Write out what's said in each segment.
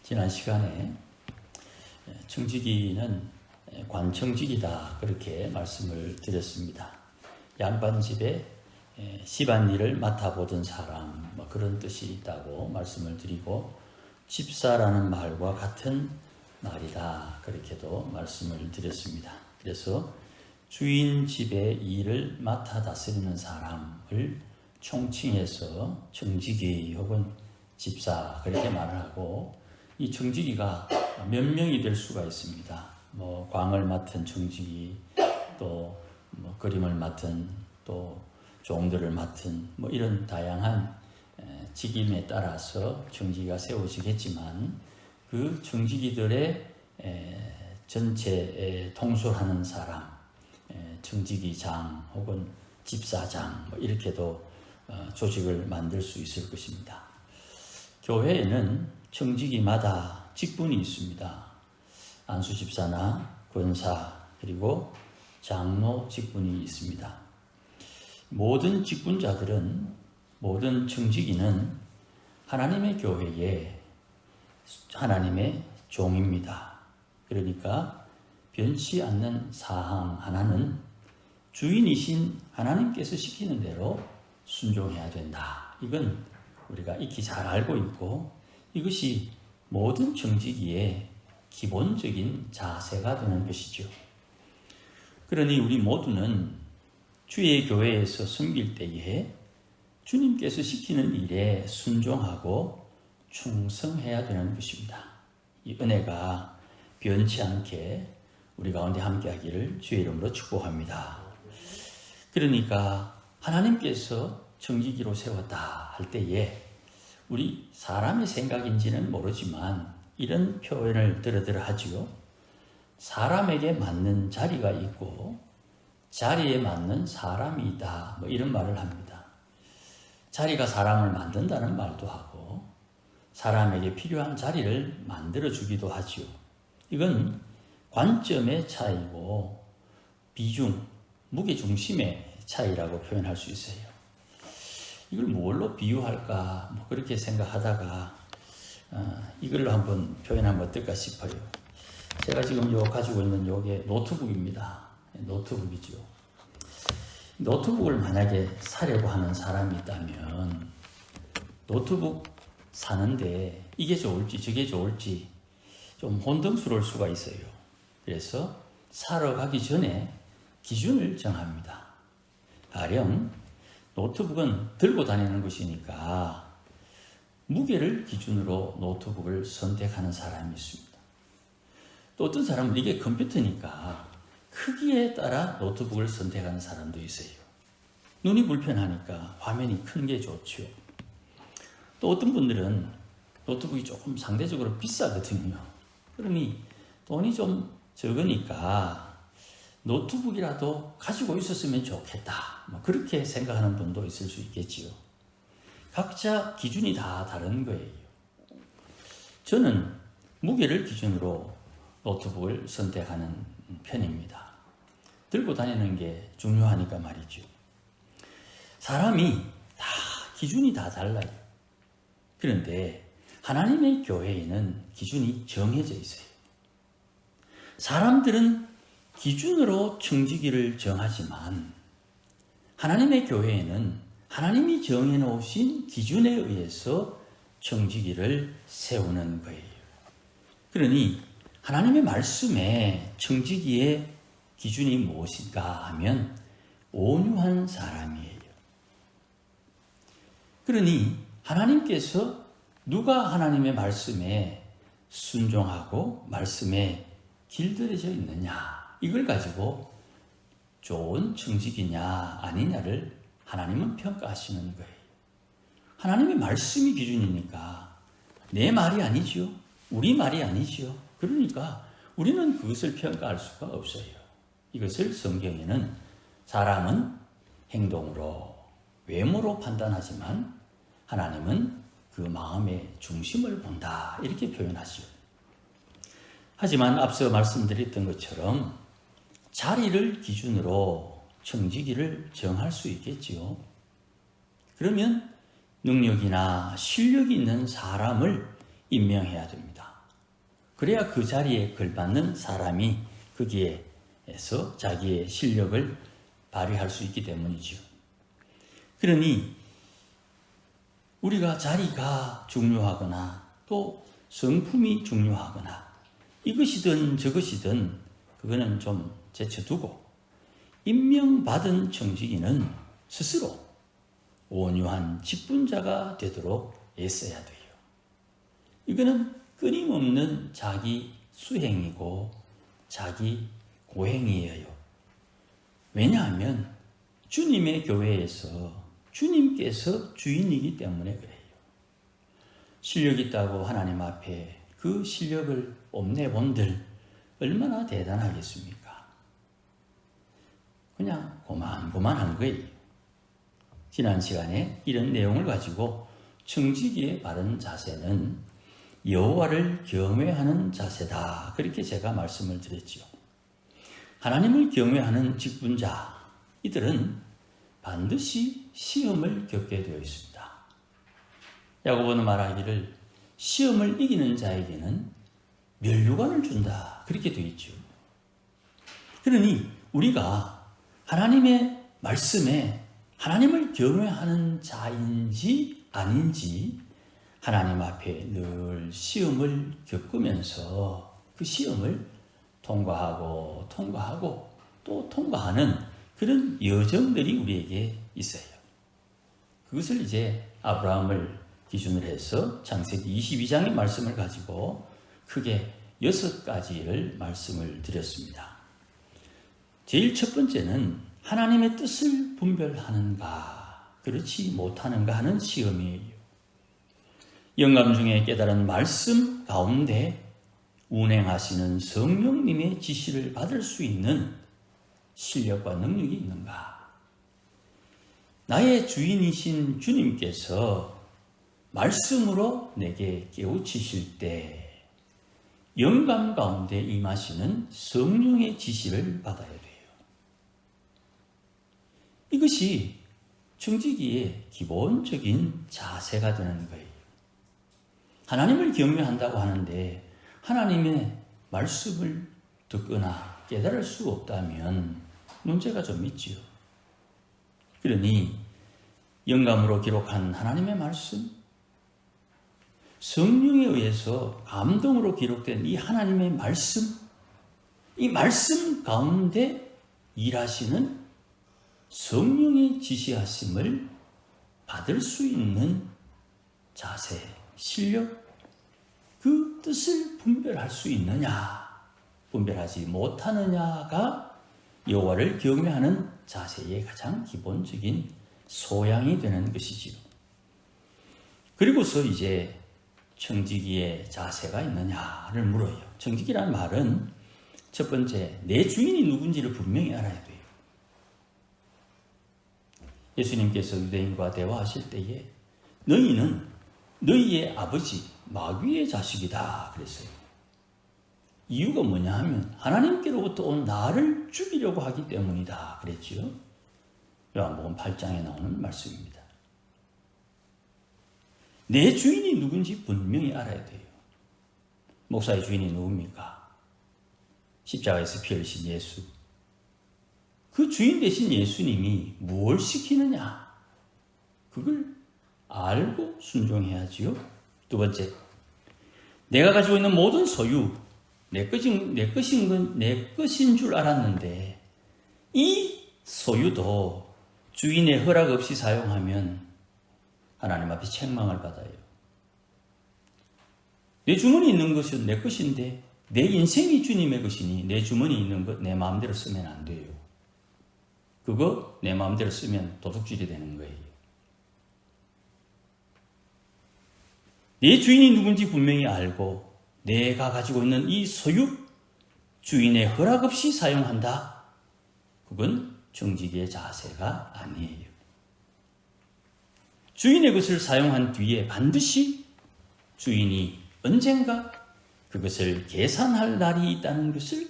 지난 시간에 청지기는 관청지기다 그렇게 말씀을 드렸습니다. 양반집에 집안일을 맡아보던 사람 그런 뜻이 있다고 말씀을 드리고 집사라는 말과 같은 말이다 그렇게도 말씀을 드렸습니다. 그래서 주인 집의 일을 맡아 다스리는 사람을 총칭해서 청지기 혹은 집사 그렇게 말을 하고 이 청지기가 몇 명이 될 수가 있습니다. 광을 맡은 청지기, 또 그림을 맡은, 또 종들을 맡은 이런 다양한 직임에 따라서 청지기가 세워지겠지만 그 청지기들의 전체 통솔하는 사람, 청지기장 혹은 집사장 이렇게도 조직을 만들 수 있을 것입니다. 교회에는 청지기마다 직분이 있습니다. 안수집사나 권사 그리고 장로 직분이 있습니다. 모든 직분자들은, 모든 청지기는 하나님의 교회에 하나님의 종입니다. 그러니까 변치 않는 사항 하나는 주인이신 하나님께서 시키는 대로 순종해야 된다. 이건 우리가 익히 잘 알고 있고 이것이 모든 청지기의 기본적인 자세가 되는 것이죠. 그러니 우리 모두는 주의 교회에서 섬길 때에 주님께서 시키는 일에 순종하고 충성해야 되는 것입니다. 이 은혜가 변치 않게 우리 가운데 함께하기를 주의 이름으로 축복합니다. 그러니까 하나님께서 청지기로 세웠다 할 때에 우리 사람의 생각인지는 모르지만 이런 표현을 들어 하지요. 사람에게 맞는 자리가 있고 자리에 맞는 사람이 있다. 이런 말을 합니다. 자리가 사람을 만든다는 말도 하고 사람에게 필요한 자리를 만들어 주기도 하지요. 이건 관점의 차이고 비중, 무게중심의 차이라고 표현할 수 있어요. 이걸 뭘로 비유할까 그렇게 생각하다가 이걸로 한번 표현하면 어떨까 싶어요. 제가 지금 가지고 있는 요게 노트북입니다. 노트북이죠. 노트북을 만약에 사려고 하는 사람이 있다면 노트북 사는데 이게 좋을지 저게 좋을지 좀 혼동스러울 수가 있어요. 그래서 사러 가기 전에 기준을 정합니다. 가령 노트북은 들고 다니는 것이니까 무게를 기준으로 노트북을 선택하는 사람이 있습니다. 또 어떤 사람은 이게 컴퓨터니까 크기에 따라 노트북을 선택하는 사람도 있어요. 눈이 불편하니까 화면이 큰 게 좋죠. 또 어떤 분들은 노트북이 조금 상대적으로 비싸거든요. 그러니 돈이 좀 적으니까 노트북이라도 가지고 있었으면 좋겠다. 그렇게 생각하는 분도 있을 수 있겠지요. 각자 기준이 다 다른 거예요. 저는 무게를 기준으로 노트북을 선택하는 편입니다. 들고 다니는 게 중요하니까 말이죠. 사람이 다 기준이 다 달라요. 그런데 하나님의 교회에는 기준이 정해져 있어요. 사람들은 기준으로 청지기를 정하지만 하나님의 교회에는 하나님이 정해놓으신 기준에 의해서 청지기를 세우는 거예요. 그러니 하나님의 말씀에 청지기의 기준이 무엇인가 하면 온유한 사람이에요. 그러니 하나님께서 누가 하나님의 말씀에 순종하고 말씀에 길들여져 있느냐 이걸 가지고 좋은 청지기냐 아니냐를 하나님은 평가하시는 거예요. 하나님의 말씀이 기준이니까 내 말이 아니지요. 우리 말이 아니지요. 그러니까 우리는 그것을 평가할 수가 없어요. 이것을 성경에는 사람은 행동으로 외모로 판단하지만 하나님은 그 마음의 중심을 본다 이렇게 표현하시죠. 하지만 앞서 말씀드렸던 것처럼 자리를 기준으로 청지기를 정할 수 있겠지요. 그러면 능력이나 실력이 있는 사람을 임명해야 됩니다. 그래야 그 자리에 걸맞는 사람이 거기에서 자기의 실력을 발휘할 수 있기 때문이죠. 그러니 우리가 자리가 중요하거나 또 성품이 중요하거나 이것이든 저것이든 그거는 좀 제쳐두고 임명받은 청지기는 스스로 온유한 직분자가 되도록 애써야 돼요. 이거는 끊임없는 자기 수행이고 자기 고행이에요. 왜냐하면 주님의 교회에서 주님께서 주인이기 때문에 그래요. 실력 있다고 하나님 앞에 그 실력을 뽐내본들 얼마나 대단하겠습니까? 그냥 고만고만한 거예요. 지난 시간에 이런 내용을 가지고 청지기의 바른 자세는 여호와를 경외하는 자세다. 그렇게 제가 말씀을 드렸죠. 하나님을 경외하는 직분자, 이들은 반드시 시험을 겪게 되어 있습니다. 야고보는 말하기를 시험을 이기는 자에게는 면류관을 준다. 그렇게 되어 있죠. 그러니 우리가 하나님의 말씀에 하나님을 경외하는 자인지 아닌지 하나님 앞에 늘 시험을 겪으면서 그 시험을 통과하고 또 통과하는 그런 여정들이 우리에게 있어요. 그것을 이제 아브라함을 기준으로 해서 창세기 22장의 말씀을 가지고 크게 6가지를 말씀을 드렸습니다. 제일 첫 번째는 하나님의 뜻을 분별하는가 그렇지 못하는가 하는 시험이에요. 영감 중에 깨달은 말씀 가운데 운행하시는 성령님의 지시를 받을 수 있는 실력과 능력이 있는가? 나의 주인이신 주님께서 말씀으로 내게 깨우치실 때 영감 가운데 임하시는 성령의 지시를 받아야 돼요. 이것이 청지기의 기본적인 자세가 되는 거예요. 하나님을 경외한다고 하는데 하나님의 말씀을 듣거나 깨달을 수 없다면 문제가 좀 있지요. 그러니 영감으로 기록한 하나님의 말씀, 성령에 의해서 감동으로 기록된 이 하나님의 말씀, 이 말씀 가운데 일하시는 성령의 지시하심을 받을 수 있는 자세, 실력, 그 뜻을 분별할 수 있느냐, 분별하지 못하느냐가 여호와를 경외하는 자세의 가장 기본적인 소양이 되는 것이지요. 그리고서 이제 청지기의 자세가 있느냐를 물어요. 청지기라는 말은 첫 번째, 내 주인이 누군지를 분명히 알아야 돼요. 예수님께서 유대인과 대화하실 때에 너희는 너희의 아버지 마귀의 자식이다 그랬어요. 이유가 뭐냐 하면 하나님께로부터 온 나를 죽이려고 하기 때문이다 그랬지요. 요한복음 8장에 나오는 말씀입니다. 내 주인이 누군지 분명히 알아야 돼요. 목사의 주인이 누굽니까? 십자가에서 피 흘리신 예수. 그 주인 되신 예수님이 무엇을 시키느냐? 그걸 알고 순종해야지요. 두 번째, 내가 가지고 있는 모든 소유, 내 것인 줄 알았는데 이 소유도 주인의 허락 없이 사용하면 하나님 앞에 책망을 받아요. 내 주머니에 있는 것은 내 것인데 내 인생이 주님의 것이니 내 주머니에 있는 것 내 마음대로 쓰면 안 돼요. 그거 내 마음대로 쓰면 도둑질이 되는 거예요. 내 주인이 누군지 분명히 알고 내가 가지고 있는 이 소유, 주인의 허락 없이 사용한다. 그건 청지기의 자세가 아니에요. 주인의 것을 사용한 뒤에 반드시 주인이 언젠가 그것을 계산할 날이 있다는 것을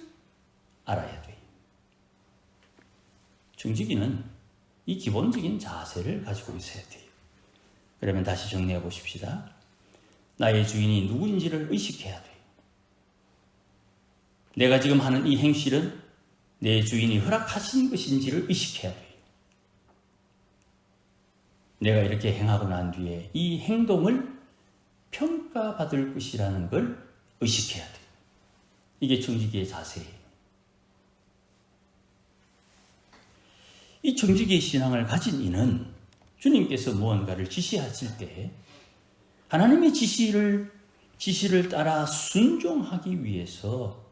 알아야 돼요. 청지기는 이 기본적인 자세를 가지고 있어야 돼요. 그러면 다시 정리해 보십시다. 나의 주인이 누구인지를 의식해야 돼요. 내가 지금 하는 이 행실은 내 주인이 허락하신 것인지를 의식해야 돼요. 내가 이렇게 행하고 난 뒤에 이 행동을 평가받을 것이라는 걸 의식해야 돼요. 이게 청지기의 자세예요. 이 청지기의 신앙을 가진 이는 주님께서 무언가를 지시하실 때 하나님의 지시를 따라 순종하기 위해서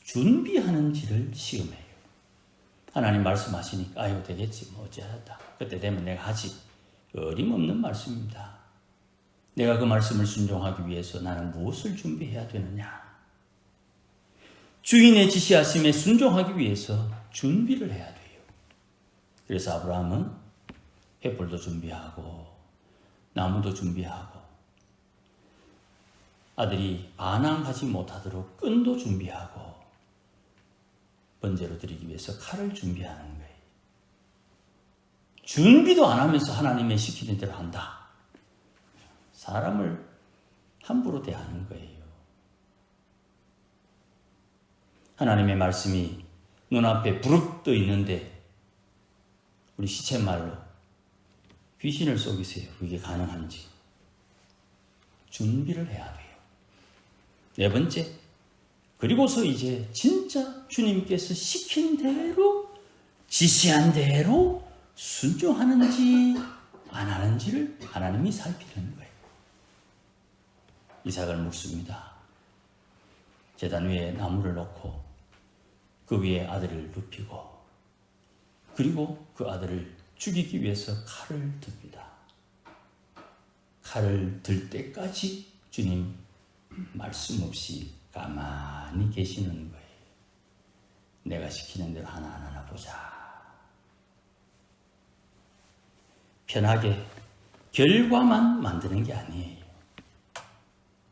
준비하는지를 시험해요. 하나님 말씀하시니까 아유 되겠지 뭐 어쩌다 그때 되면 내가 하지. 어림없는 말씀입니다. 내가 그 말씀을 순종하기 위해서 나는 무엇을 준비해야 되느냐. 주인의 지시하심에 순종하기 위해서 준비를 해야 돼요. 그래서 아브라함은 횃불도 준비하고 나무도 준비하고 아들이 반항하지 못하도록 끈도 준비하고 번제로 드리기 위해서 칼을 준비하는 거예요. 준비도 안 하면서 하나님의 시키는 대로 한다. 사람을 함부로 대하는 거예요. 하나님의 말씀이 눈앞에 부릅 떠 있는데 우리 시쳇말로 귀신을 속이세요. 그게 가능한지 준비를 해야 돼요. 네 번째, 그리고서 이제 진짜 주님께서 시킨 대로 지시한 대로 순종하는지 안 하는지를 하나님이 살피는 거예요. 이삭을 묻습니다. 제단 위에 나무를 놓고 그 위에 아들을 눕히고 그리고 그 아들을 죽이기 위해서 칼을 듭니다. 칼을 들 때까지 주님 말씀 없이 가만히 계시는 거예요. 내가 시키는 대로 하나하나 보자. 편하게 결과만 만드는 게 아니에요.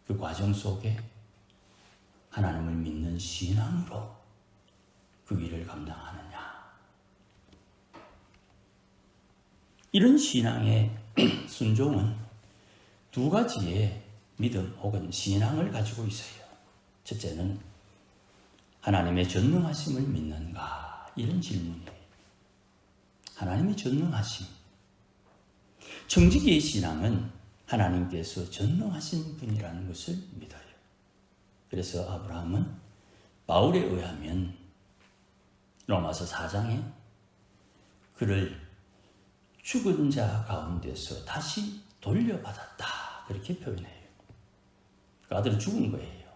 그 과정 속에 하나님을 믿는 신앙으로 그 일을 감당하느냐. 이런 신앙의 순종은 두 가지의 믿음 혹은 신앙을 가지고 있어요. 첫째는 하나님의 전능하심을 믿는가? 이런 질문이에요. 하나님의 전능하심. 청지기의 신앙은 하나님께서 전능하신 분이라는 것을 믿어요. 그래서 아브라함은 바울에 의하면 로마서 4장에 그를 죽은 자 가운데서 다시 돌려받았다. 그렇게 표현해요. 그 아들은 죽은 거예요.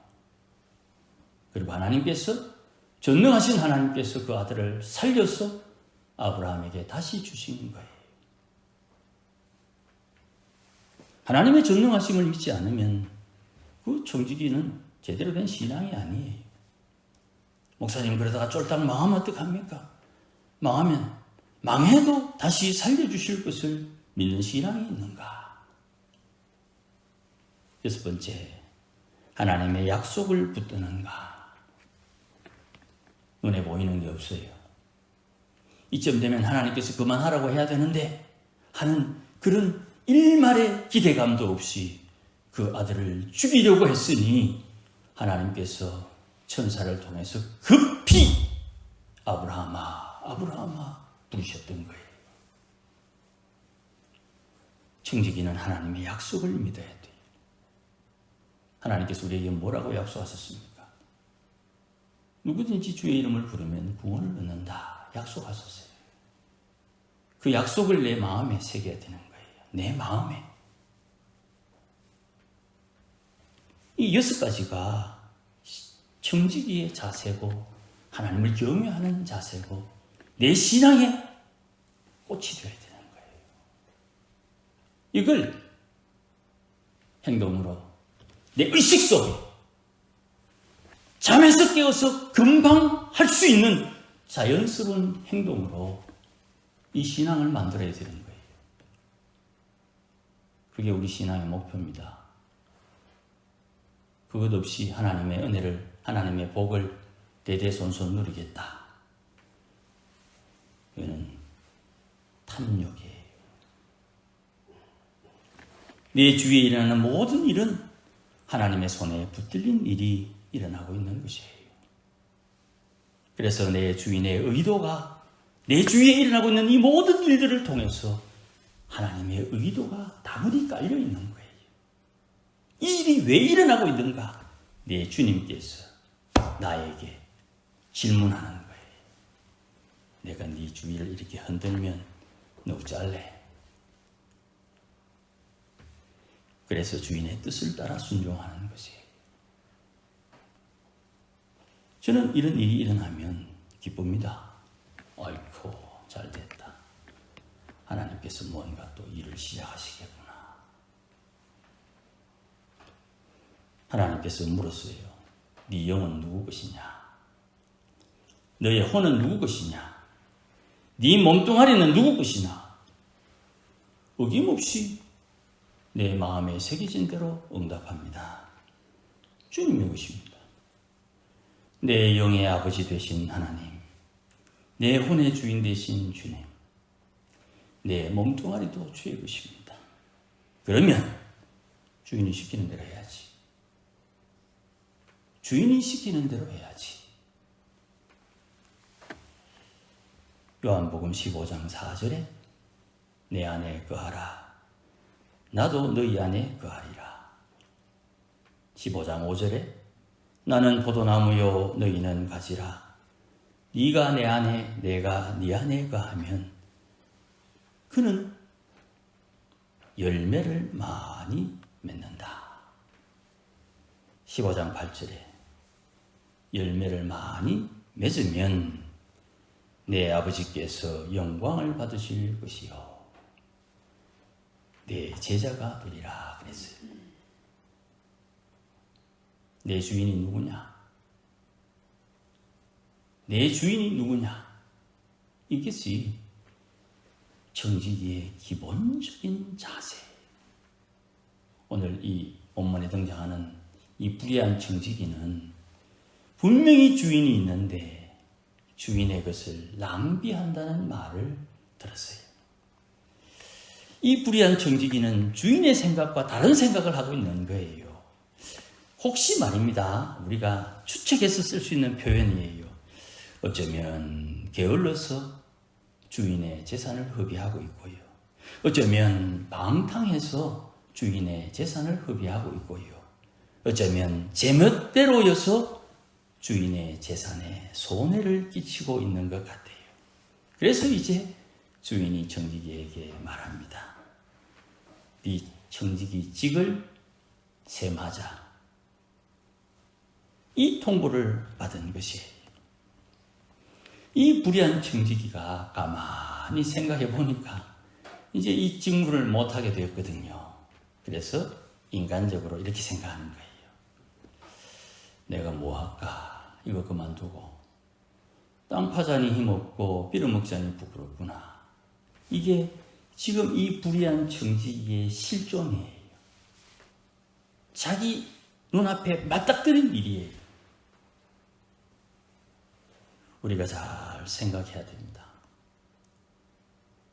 그리고 하나님께서 전능하신 하나님께서 그 아들을 살려서 아브라함에게 다시 주신 거예요. 하나님의 전능하심을 믿지 않으면 그 청지기는 제대로 된 신앙이 아니에요. 목사님 그러다가 쫄딱 망하면 어떡합니까? 망해도 다시 살려주실 것을 믿는 신앙이 있는가? 여섯 번째, 하나님의 약속을 붙드는가? 눈에 보이는 게 없어요. 이쯤 되면 하나님께서 그만하라고 해야 되는데 하는 그런 일말의 기대감도 없이 그 아들을 죽이려고 했으니 하나님께서 천사를 통해서 급히 아브라함아 부르셨던 거예요. 청지기는 하나님의 약속을 믿어야 돼요. 하나님께서 우리에게 뭐라고 약속하셨습니까? 누구든지 주의 이름을 부르면 구원을 얻는다. 약속하셨어요. 그 약속을 내 마음에 새겨야 되는 거예요. 내 마음에. 이 6가지가 청지기의 자세고 하나님을 경외하는 자세고 내 신앙의 꽃이 되어야 되는 거예요. 이걸 행동으로 내 의식 속에 잠에서 깨어서 금방 할 수 있는 자연스러운 행동으로 이 신앙을 만들어야 되는 거예요. 그게 우리 신앙의 목표입니다. 그것 없이 하나님의 은혜를, 하나님의 복을 대대손손 누리겠다. 이거는 탐욕이에요. 내 주위에 일어나는 모든 일은 하나님의 손에 붙들린 일이 일어나고 있는 것이에요. 그래서 내 주인의 의도가, 내 주위에 일어나고 있는 이 모든 일들을 통해서 하나님의 의도가 다분히 깔려 있는 거예요. 이 일이 왜 일어나고 있는가? 내 주님께서 나에게 질문하는 거예요. 내가 네 주위를 이렇게 흔들면 너 어쩔래? 그래서 주인의 뜻을 따라 순종하는 것이에요. 저는 이런 일이 일어나면 기쁩니다. 아이고, 잘 됐다. 하나님께서 뭔가 또 일을 시작하시겠구나. 하나님께서 물었어요. 네 영은 누구 것이냐? 너의 혼은 누구 것이냐? 네 몸뚱아리는 누구 것이냐? 어김없이 내 마음에 새겨진 대로 응답합니다. 주님의 것입니다. 내 영의 아버지 되신 하나님, 내 혼의 주인 되신 주님, 내 몸뚱아리도 주의 것입니다. 그러면 주인이 시키는 대로 해야지. 주인이 시키는 대로 해야지. 요한복음 15장 4절에 내 안에 거하라. 나도 너희 안에 거하리라. 15장 5절에 나는 포도나무요 너희는 가지라. 네가 내 안에 내가 네 안에 거하면 그는 열매를 많이 맺는다. 15장 8절에 열매를 많이 맺으면 내 아버지께서 영광을 받으실 것이요 내 제자가 되리라 그랬어요. 내 주인이 누구냐? 내 주인이 누구냐? 이것이 청지기의 기본적인 자세. 오늘 이 본문에 등장하는 이 불의한 청지기는 분명히 주인이 있는데 주인의 것을 낭비한다는 말을 들었어요. 이 불의한 청지기는 주인의 생각과 다른 생각을 하고 있는 거예요. 혹시 말입니다. 우리가 추측해서 쓸 수 있는 표현이에요. 어쩌면 게을러서 주인의 재산을 허비하고 있고요. 어쩌면 방탕해서 주인의 재산을 허비하고 있고요. 어쩌면 제멋대로여서 주인의 재산에 손해를 끼치고 있는 것 같아요. 그래서 이제 주인이 청지기에게 말합니다. 네 청지기 직을 셈하자. 이 통보를 받은 것이에요. 이 불의한 청지기가 가만히 생각해 보니까 이제 이 직무를 못하게 되었거든요. 그래서 인간적으로 이렇게 생각하는 거예요. 내가 뭐 할까? 이거 그만두고 땅 파자니 힘없고 빌어먹자니 부끄럽구나. 이게 지금 이 불의한 청지기의 실종이에요. 자기 눈앞에 맞닥뜨린 일이에요. 우리가 잘 생각해야 됩니다.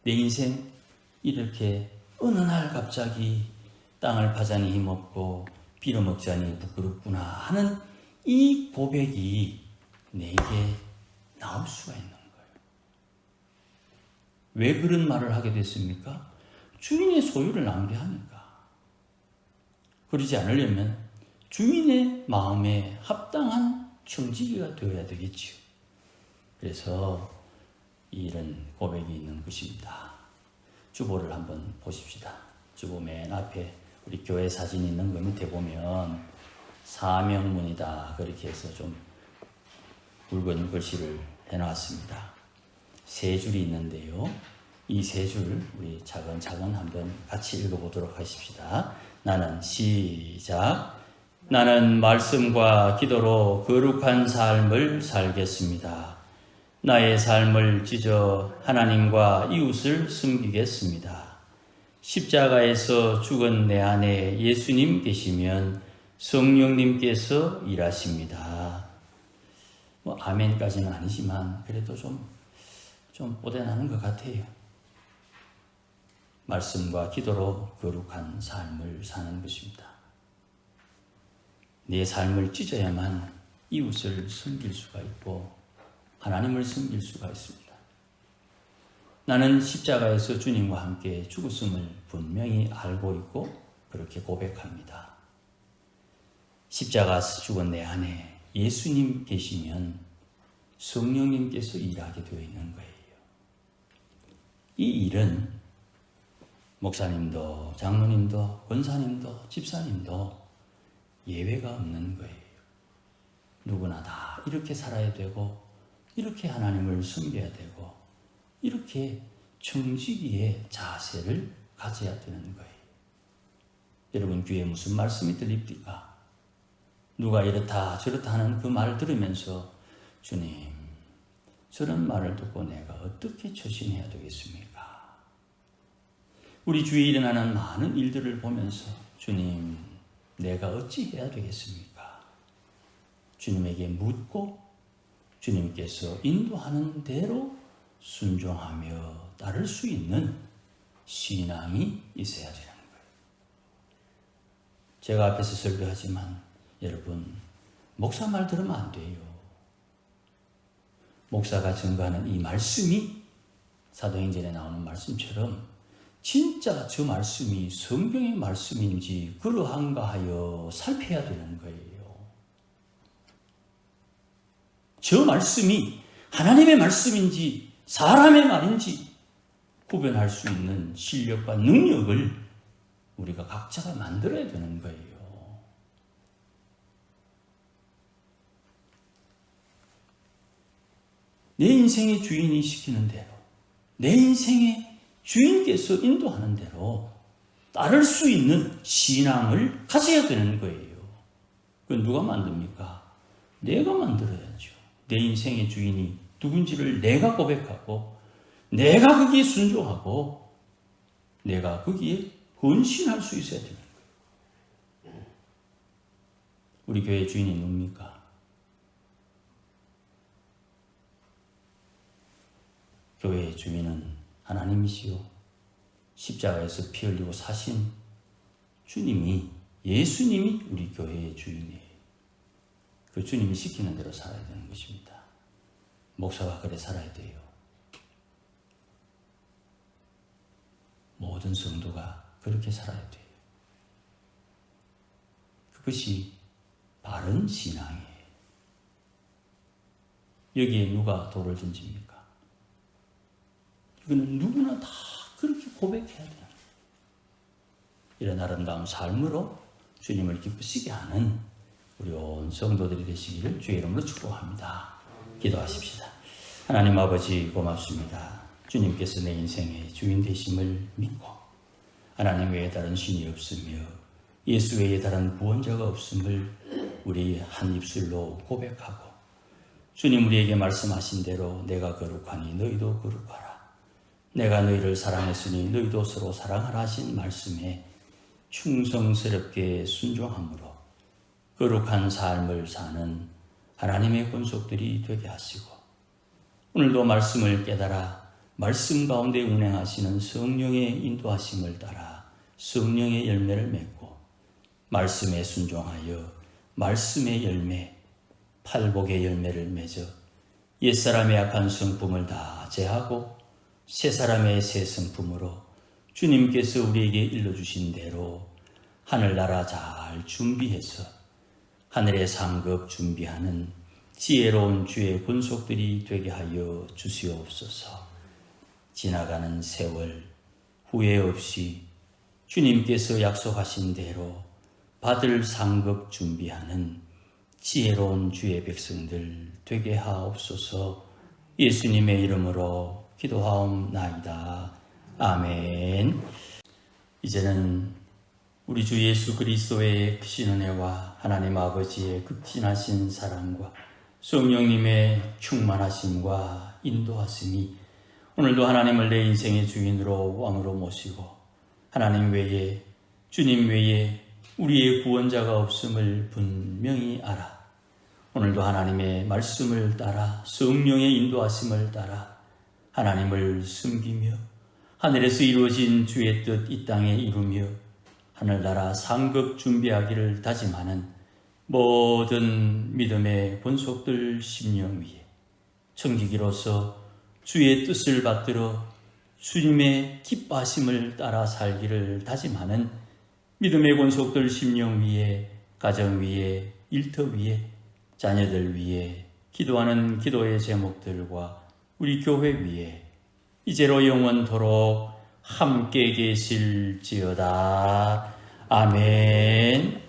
내 인생 이렇게 어느 날 갑자기 땅을 파자니 힘없고 빌어먹자니 부끄럽구나 하는 이 고백이 내게 나올 수가 있는 거예요. 왜 그런 말을 하게 됐습니까? 주인의 소유를 낭비하니까. 그러지 않으려면 주인의 마음에 합당한 청지기가 되어야 되겠지요. 그래서 이런 고백이 있는 것입니다. 주보를 한번 보십시다. 주보 맨 앞에 우리 교회 사진 있는 거 밑에 보면 사명문이다 그렇게 해서 좀 굵은 글씨를 해놨습니다. 세 줄이 있는데요. 이 세 줄 우리 차근차근 한번 같이 읽어보도록 하십시다. 나는 시작. 나는 말씀과 기도로 거룩한 삶을 살겠습니다. 나의 삶을 찢어 하나님과 이웃을 섬기겠습니다. 십자가에서 죽은 내 안에 예수님 계시면 성령님께서 일하십니다. 아멘까지는 아니지만 그래도 좀 뽀대나는 것 같아요. 말씀과 기도로 거룩한 삶을 사는 것입니다. 내 삶을 찢어야만 이웃을 섬길 수가 있고 하나님을 섬길 수가 있습니다. 나는 십자가에서 주님과 함께 죽었음을 분명히 알고 있고 그렇게 고백합니다. 십자가에서 죽은 내 안에 예수님 계시면 성령님께서 일하게 되어 있는 거예요. 이 일은 목사님도 장로님도 권사님도 집사님도 예외가 없는 거예요. 누구나 다 이렇게 살아야 되고 이렇게 하나님을 섬겨야 되고 이렇게 청지기의 자세를 가져야 되는 거예요. 여러분 귀에 무슨 말씀이 들립니까? 누가 이렇다 저렇다 하는 그 말을 들으면서 주님 저런 말을 듣고 내가 어떻게 처신해야 되겠습니까? 우리 주위에 일어나는 많은 일들을 보면서 주님 내가 어찌 해야 되겠습니까? 주님에게 묻고 주님께서 인도하는 대로 순종하며 따를 수 있는 신앙이 있어야 되는 거예요. 제가 앞에서 설교하지만 여러분 목사 말 들으면 안 돼요. 목사가 증거하는 이 말씀이 사도행전에 나오는 말씀처럼 진짜 저 말씀이 성경의 말씀인지 그러한가 하여 살펴야 되는 거예요. 저 말씀이 하나님의 말씀인지 사람의 말인지 구별할 수 있는 실력과 능력을 우리가 각자가 만들어야 되는 거예요. 내 인생의 주인이 시키는 대로, 내 인생의 주인께서 인도하는 대로 따를 수 있는 신앙을 가져야 되는 거예요. 그건 누가 만듭니까? 내가 만들어야죠. 내 인생의 주인이 누군지를 내가 고백하고 내가 거기에 순종하고 내가 거기에 헌신할 수 있어야 되는 거예요. 우리 교회 주인이 누굽니까? 교회의 주인은 하나님이시요 십자가에서 피 흘리고 사신 주님이 예수님이 우리 교회의 주인이에요. 그 주님이 시키는 대로 살아야 되는 것입니다. 목사가 그래 살아야 돼요. 모든 성도가 그렇게 살아야 돼요. 그것이 바른 신앙이에요. 여기에 누가 돌을 던집니까? 이거는 누구나 다 그렇게 고백해야 돼요. 이런 아름다운 삶으로 주님을 기쁘시게 하는 우리 온 성도들이 되시기를 주의 이름으로 축복합니다. 기도하십시다. 하나님 아버지 고맙습니다. 주님께서 내 인생의 주인 되심을 믿고 하나님 외에 다른 신이 없으며 예수 외에 다른 구원자가 없음을 우리 한 입술로 고백하고 주님 우리에게 말씀하신 대로 내가 거룩하니 너희도 거룩하라. 내가 너희를 사랑했으니 너희도 서로 사랑하라 하신 말씀에 충성스럽게 순종함으로 거룩한 삶을 사는 하나님의 권속들이 되게 하시고 오늘도 말씀을 깨달아 말씀 가운데 운행하시는 성령의 인도하심을 따라 성령의 열매를 맺고 말씀에 순종하여 말씀의 열매, 팔복의 열매를 맺어 옛사람의 악한 성품을 다 제하고 새사람의 새 성품으로 주님께서 우리에게 일러주신 대로 하늘나라 잘 준비해서 하늘의 상급 준비하는 지혜로운 주의 권속들이 되게 하여 주시옵소서. 지나가는 세월 후회 없이 주님께서 약속하신 대로 받을 상급 준비하는 지혜로운 주의 백성들 되게 하옵소서. 예수님의 이름으로 기도하옵나이다. 아멘. 이제는 우리 주 예수 그리스도의 크신 은혜와 하나님 아버지의 극진하신 사랑과 성령님의 충만하심과 인도하심이 오늘도 하나님을 내 인생의 주인으로 왕으로 모시고 하나님 외에 주님 외에 우리의 구원자가 없음을 분명히 알아 오늘도 하나님의 말씀을 따라 성령의 인도하심을 따라 하나님을 섬기며 하늘에서 이루어진 주의 뜻 이 땅에 이루며 하늘나라 상급 준비하기를 다짐하는 모든 믿음의 본속들 심령 위에 청지기로서 주의 뜻을 받들어 주님의 기뻐하심을 따라 살기를 다짐하는 믿음의 권속들 심령 위에, 가정 위에, 일터 위에, 자녀들 위에 기도하는 기도의 제목들과 우리 교회 위에 이제로 영원토록 함께 계실지어다. 아멘.